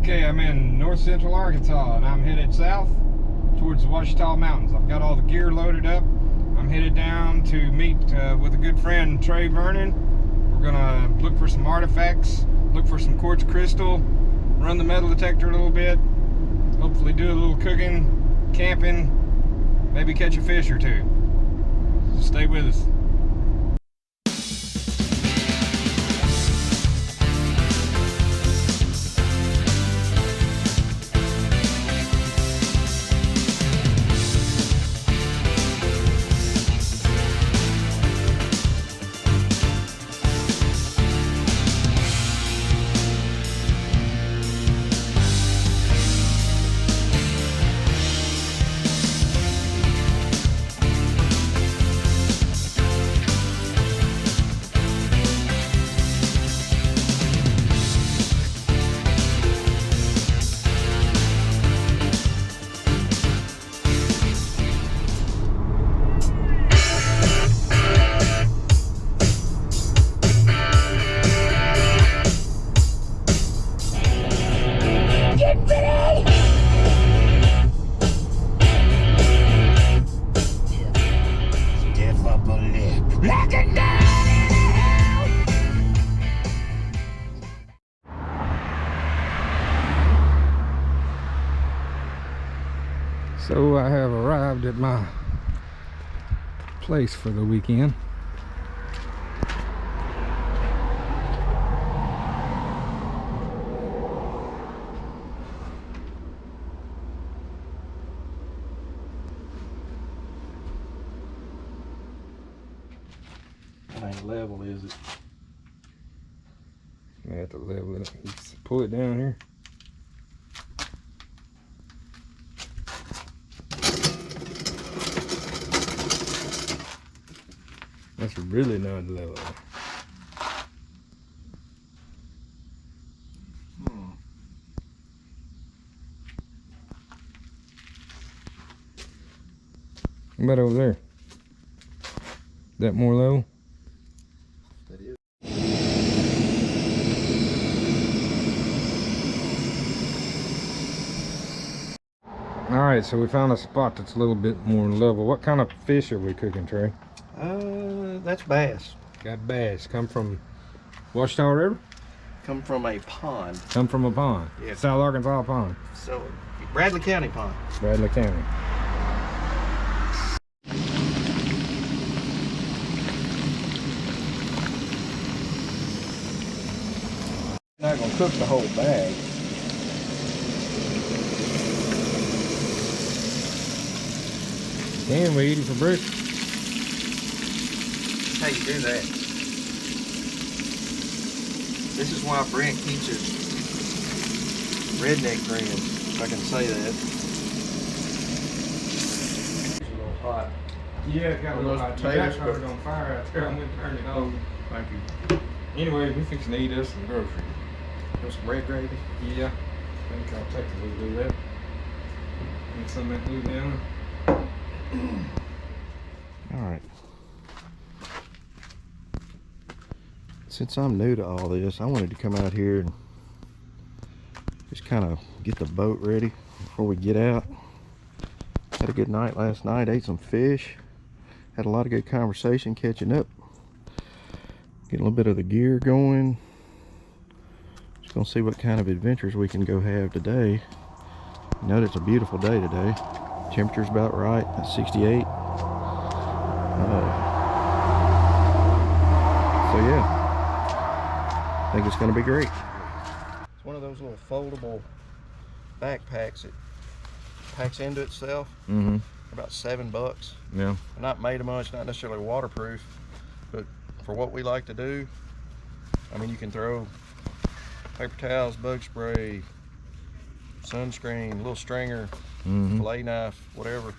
Okay, I'm in north central Arkansas and I'm headed south towards the Ouachita Mountains. I've got all the gear loaded up. I'm headed down to meet with a good friend, Trey, Vernon. We're gonna look for some artifacts, look for some quartz crystal, run the metal detector a little bit, hopefully do a little cooking, camping, maybe catch a fish or two. So stay with us. So I have arrived at my place for the weekend. It ain't level, is it? I have to level it. You pull it down here. That's really not level. What about over there? That more level? That is. Alright, so we found a spot that's a little bit more level. What kind of fish are we cooking, Trey? That's bass. Got bass. Come from Ouachita River? Come from a pond. Come from a pond. Yeah. South Arkansas pond. So, Bradley County pond. Bradley County. Not gonna cook the whole bag. Can we eat it for breakfast? That's how you do that. This is why Brent keeps his redneck friends, if I can say that. It's a little hot. Yeah, it got a little hot. You got started on fire out there. I'm gonna turn it on. Thank you. Anyway, we fixing to eat us some groceries. Want some red gravy? Yeah. I think I'll take a little bit of that. Get some of that Louisiana. Alright. Since I'm new to all this, I wanted to come out here and just kind of get the boat ready before we get out. Had a good night last night, ate some fish, had a lot of good conversation catching up, getting a little bit of the gear going. Just gonna see what kind of adventures we can go have today. You know, it's a beautiful day today. Temperature's about right at 68. So yeah, I think it's going to be great. It's one of those little foldable backpacks that packs into itself. Mm-hmm. About $7. Yeah. They're not made of much, not necessarily waterproof, but for what we like to do, I mean, you can throw paper towels, bug spray, sunscreen, little stringer, fillet knife, whatever,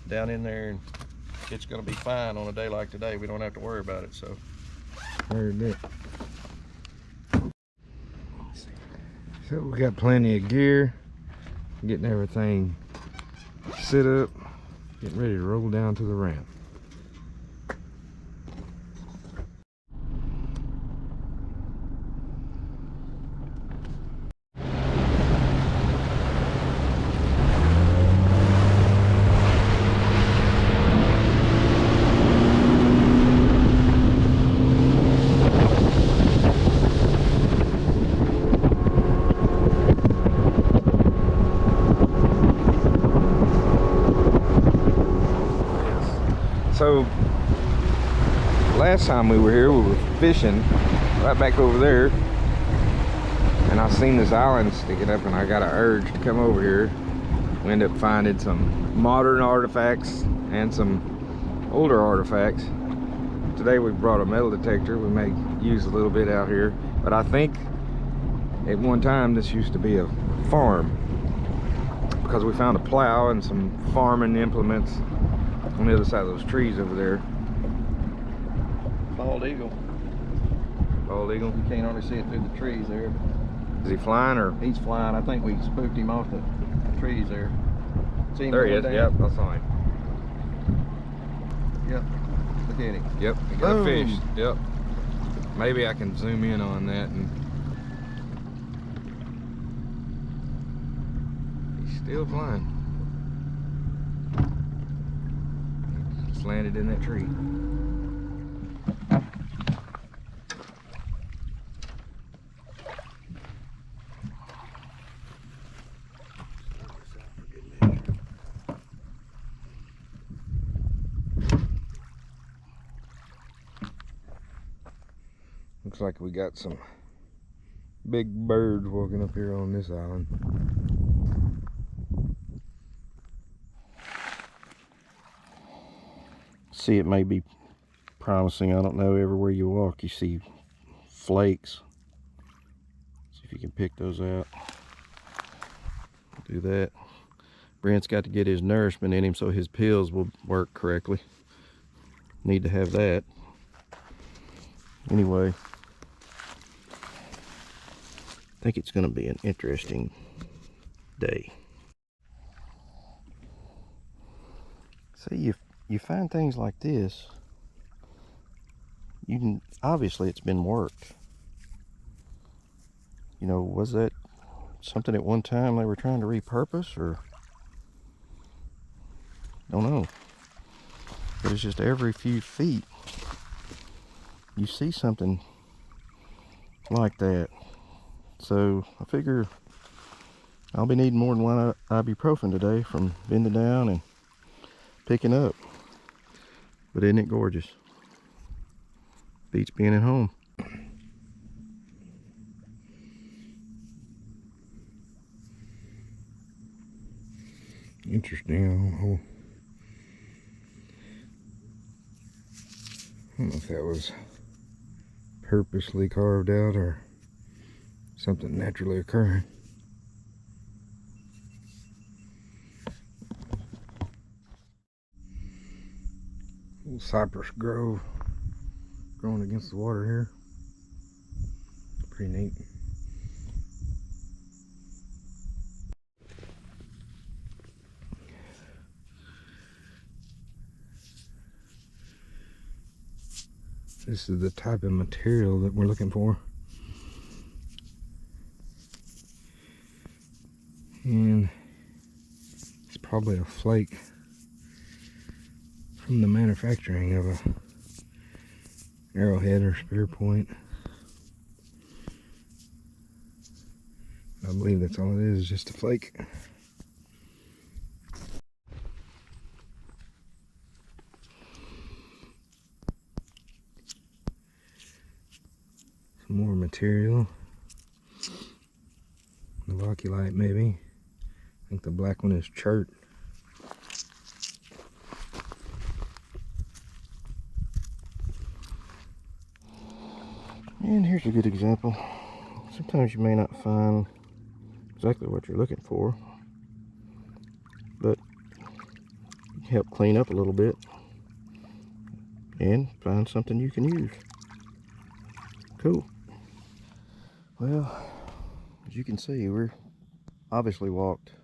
down in there, and it's going to be fine on a day like today. We don't have to worry about it. So very good. So we got plenty of gear, getting everything set up, getting ready to roll down to the ramp. So last time we were here, we were fishing right back over there, and I seen this island sticking up, and I got an urge to come over here. We ended up finding some modern artifacts and some older artifacts. Today we brought a metal detector. We may use a little bit out here, but I think at one time this used to be a farm, because we found a plow and some farming implements on the other side of those trees over there. Bald eagle. Bald eagle? You can't hardly see it through the trees there. Is he flying or? He's flying. I think we spooked him off the trees there. See him There he is. down? Yep, I saw him. Yep. Look at him. Yep, we got a fish. Boom. Yep. Maybe I can zoom in on that and he's still flying. Just landed in that tree. Looks like we got some big birds walking up here on this island. See, it may be promising. I don't know. Everywhere you walk, you see flakes. See if you can pick those out. Do that. Brent's got to get his nourishment in him so his pills will work correctly. Need to have that. Anyway, I think it's going to be an interesting day. See, you find things like this, you can, obviously it's been worked. You know, was that something at one time they were trying to repurpose, or don't know. But it's just every few feet you see something like that. So I figure I'll be needing more than one ibuprofen today from bending down and picking up. But isn't it gorgeous? Beats being at home. Interesting. I don't know if that was purposely carved out or something naturally occurring. Little cypress grove growing against the water here. Pretty neat. This is the type of material that we're looking for. And it's probably a flake from the manufacturing of a arrowhead or spear point. I believe that's all it is, just a flake. Some more material. Novaculite maybe. I think the black one is chert. And here's a good example. Sometimes you may not find exactly what you're looking for, but you can help clean up a little bit and find something you can use. Cool. Well, as you can see, we're obviously walked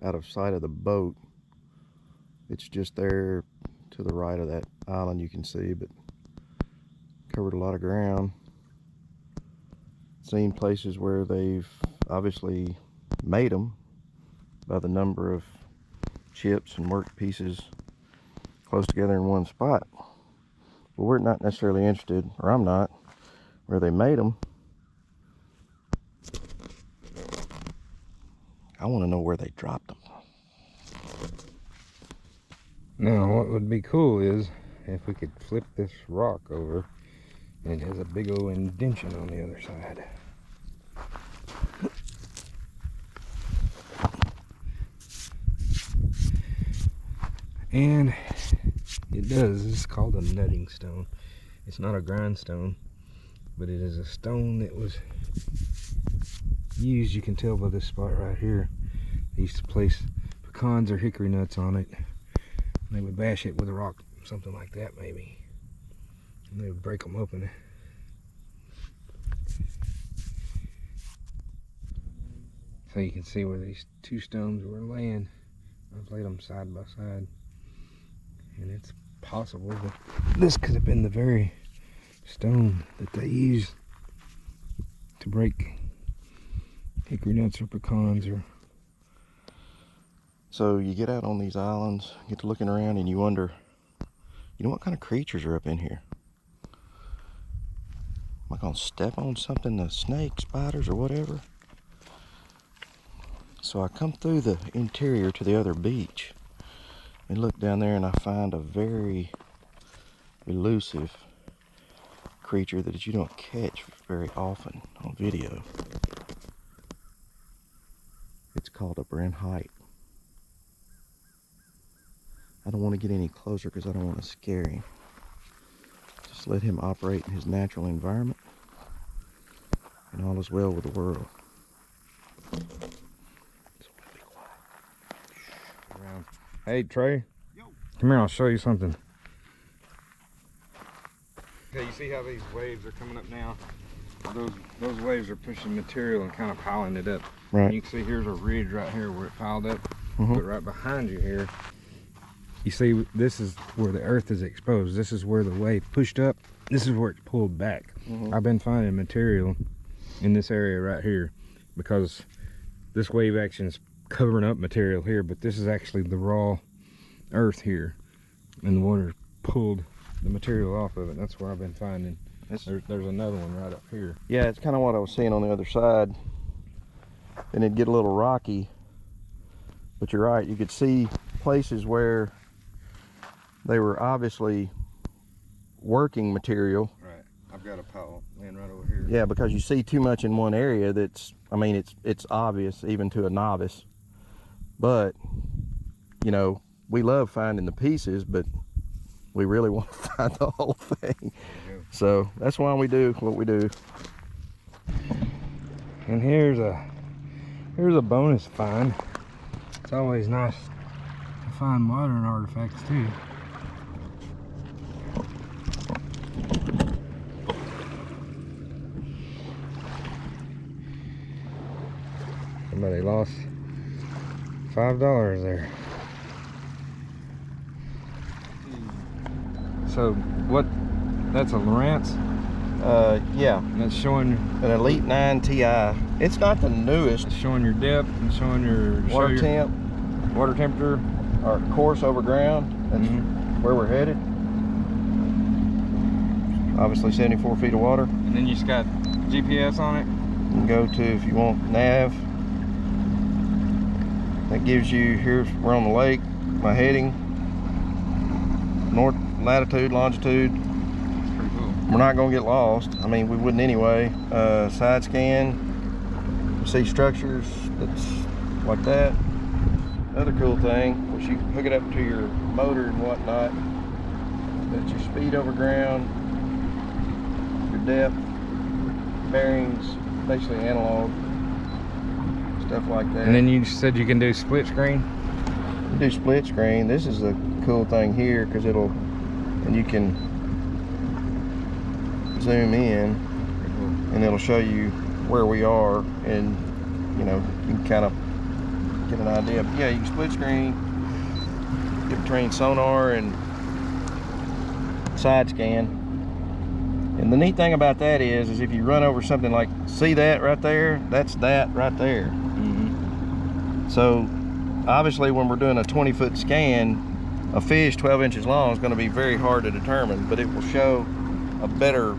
out of sight of the boat. It's just there to the right of that island, you can see, but covered a lot of ground. Seen places where they've obviously made them by the number of chips and work pieces close together in one spot. But we're not necessarily interested, or I'm not, where they made them. I want to know where they dropped them. Now, what would be cool is if we could flip this rock over, and it has a big old indention on the other side. And it does. It's called a nutting stone. It's not a grindstone, but it is a stone that was used. You can tell by this spot right here. They used to place pecans or hickory nuts on it. And they would bash it with a rock, something like that maybe. And they would break them open. So you can see where these two stones were laying. I've laid them side by side. And it's possible that this could have been the very stone that they used to break hickory nuts or pecans. Or So you get out on these islands, get to looking around, and you wonder, you know, what kind of creatures are up in here? Am I gonna step on something, the snakes, spiders, or whatever? So I come through the interior to the other beach and look down there, and I find a very elusive creature that you don't catch very often on video. It's called a Brent Hite. I don't want to get any closer because I don't want to scare him. Just let him operate in his natural environment, and all is well with the world. hey Trey, Yo. come here, I'll show you something. Okay, you see how these waves are coming up now? Those waves are pushing material and kind of piling it up. Right. And you can see here's a ridge right here where it piled up. Mhm. But right behind you here, you see this is where the earth is exposed. This is where the wave pushed up. This is where it's pulled back. Mhm. I've been finding material in this area right here because this wave action is covering up material here, but this is actually the raw earth here, and the water pulled the material off of it. That's where I've been finding. There's another one right up here. Yeah, it's kind of what I was seeing on the other side. And it'd get a little rocky, but you're right, you could see places where they were obviously working material. Right. I've got a pile laying right over here. Yeah, because you see too much in one area that's, I mean, it's obvious even to a novice. But, you know, we love finding the pieces, but we really want to find the whole thing. So that's why we do what we do. And here's a bonus find. It's always nice to find modern artifacts too. Somebody lost $5 there. So what? That's a Lawrence. Yeah, And that's showing an Elite 9 Ti. It's not the newest. it's showing your depth and showing your Water temp, water temperature. our course over ground. That's where we're headed. Obviously 74 feet of water. And then you just got GPS on it. You can go to, if you want, nav. That gives you, here's, we're on the lake, my heading, north latitude, longitude. It's pretty cool. We're not gonna get lost. I mean, we wouldn't anyway. Side scan, you see structures that's like that. Another cool thing was you can hook it up to your motor and whatnot. That's your speed over ground, your depth, bearings, basically analog, stuff like that. And then you said you can do split screen. You do split screen. This is the cool thing here because it'll, and you can zoom in and it'll show you where we are, and you know, you can kind of get an idea. But yeah, you can split screen, get between sonar and side scan. And the neat thing about that is if you run over something like, see that right there? That's that right there. So obviously when we're doing a 20-foot scan, a fish 12 inches long is going to be very hard to determine, but it will show a better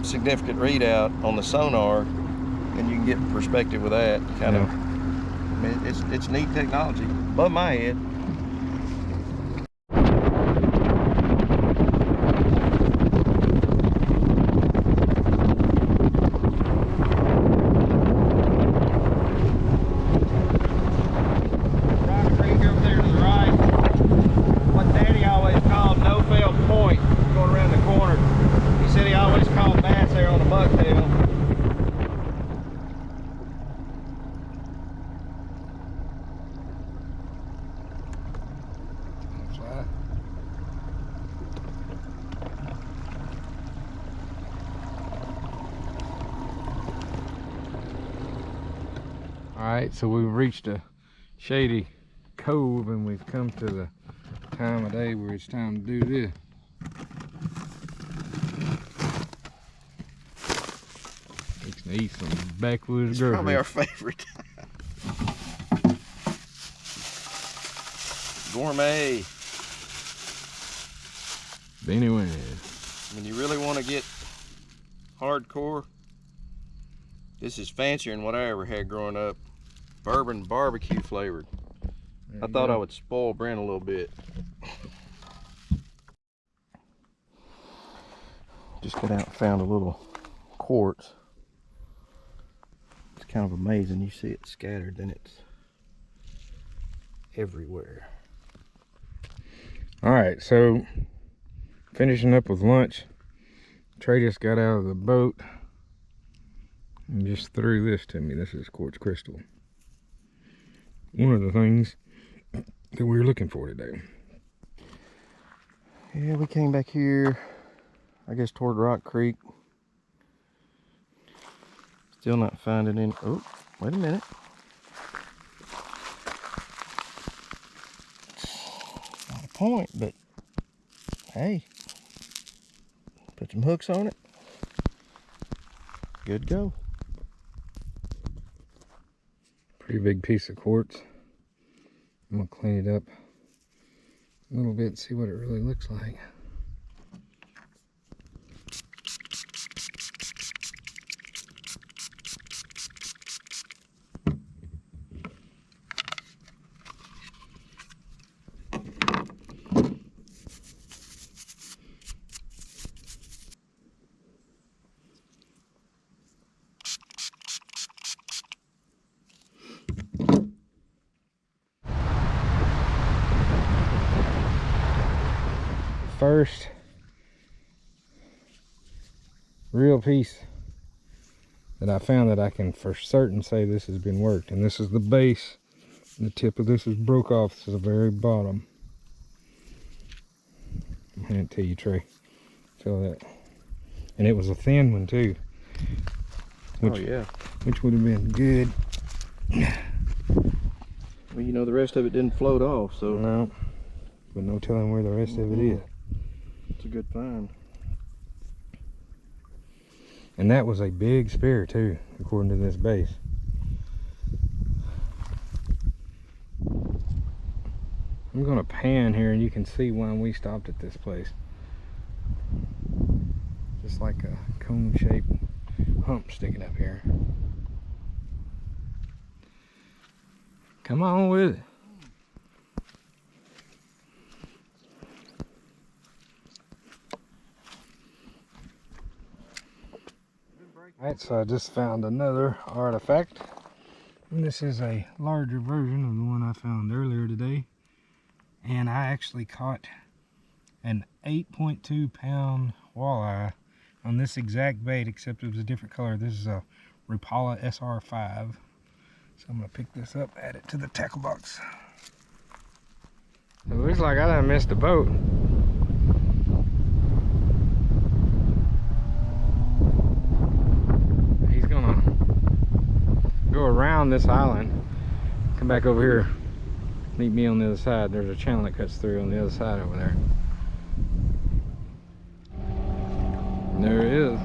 significant readout on the sonar, and you can get perspective with that kind of. I mean, it's neat technology above my head. Alright, so we've reached a shady cove and we've come to the time of day where it's time to do this. Fixing to eat some backwoods It's groceries. probably our favorite. Gourmet. Anyway, When you really want to get hardcore, this is fancier than what I ever had growing up. Bourbon barbecue flavored. I thought I would spoil Brent a little bit. Just got out and found a little quartz. It's kind of amazing. You see it scattered, then it's everywhere. alright, so finishing up with lunch. Trey just got out of the boat and just threw this to me. This is quartz crystal. One of the things that we were looking for today. Yeah, we came back here, I guess toward Rock Creek. Still not finding any. Oh, wait a minute. Not a point, but hey, put some hooks on it. Good go. Pretty big piece of quartz. I'm gonna clean it up a little bit and see what it really looks like. First real piece that I found that I can for certain say this has been worked, and this is the base. The tip of this is broke off to the very bottom. I'm handing it to you, Trey. Feel that? And it was a thin one too. Oh yeah. Which would have been good. Well, you know, the rest of it didn't float off, so No, but no telling where the rest of it is. it's a good find. And that was a big spear too, according to this base. I'm gonna pan here and you can see why we stopped at this place. Just like a cone-shaped hump sticking up here. Come on with it. Alright, so I just found another artifact. And this is a larger version of the one I found earlier today. And I actually caught an 8.2 pound walleye on this exact bait, except it was a different color. This is a Rapala SR5. So I'm gonna pick this up, add it to the tackle box. It looks like I done missed a boat. He's gonna go around this island, come back over here, meet me on the other side. There's a channel that cuts through on the other side over there. And there it is.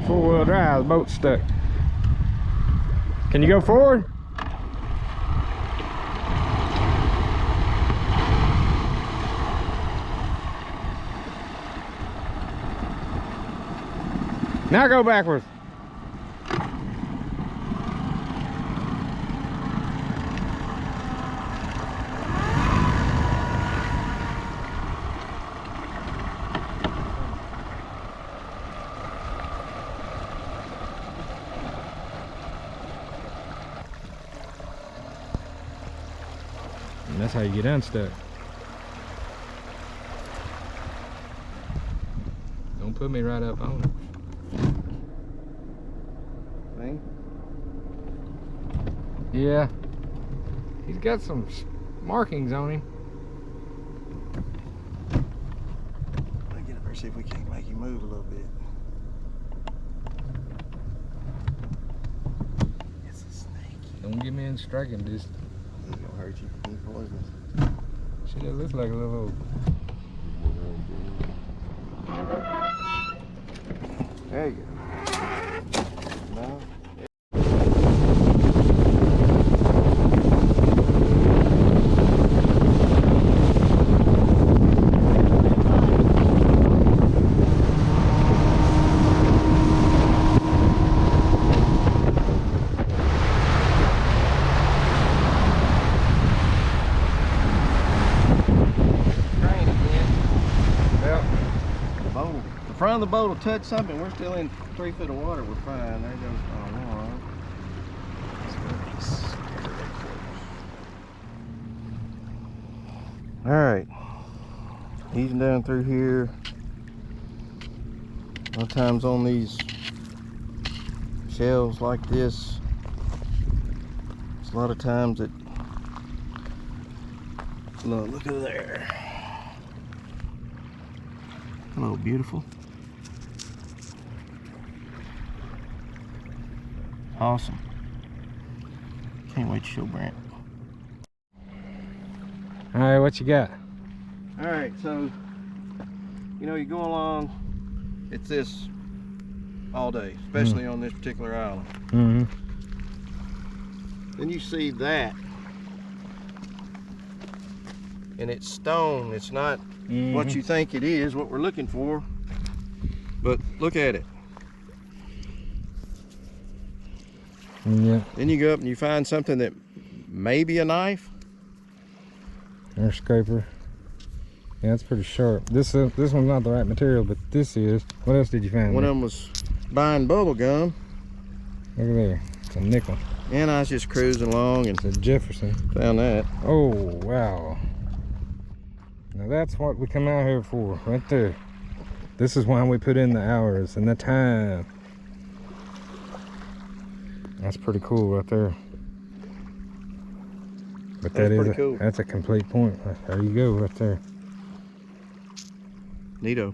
Four-wheel drive, the boat's stuck. Can you go forward? Now go backwards. And that's how you get unstuck. Don't put me right up on it. thing. Yeah. He's got some markings on him. Let's get up there, see if we can't make him move a little bit. It's a snake. Don't get me in striking distance. He ain't gonna hurt you. He ain't poisonous. Shit, that looks like a little. There you go. No. The front of the boat will touch something. We're still in 3 foot of water. We're fine. There goes one. All right, easing down through here. A lot of times on these shelves like this, it's a lot of times that look at there. Hello, beautiful. Awesome. Can't wait to show Brent. All right, what you got? All right, so you know, you go along, it's this all day, especially on this particular island. Mm-hmm. Then you see that, and it's stone. It's not what you think it is, what we're looking for. But look at it. Yeah. Then you go up and you find something that may be a knife. Air scraper. Yeah, it's pretty sharp. This one's not the right material, but this is. What else did you find? One of them was buying bubble gum. Look at there. It's a nickel. And I was just cruising along and It's a Jefferson. found that. Oh, wow. Now that's what we come out here for, right there. This is why we put in the hours and the time. That's pretty cool right there. But That's pretty cool. That's a complete point. There you go, right there. Neato.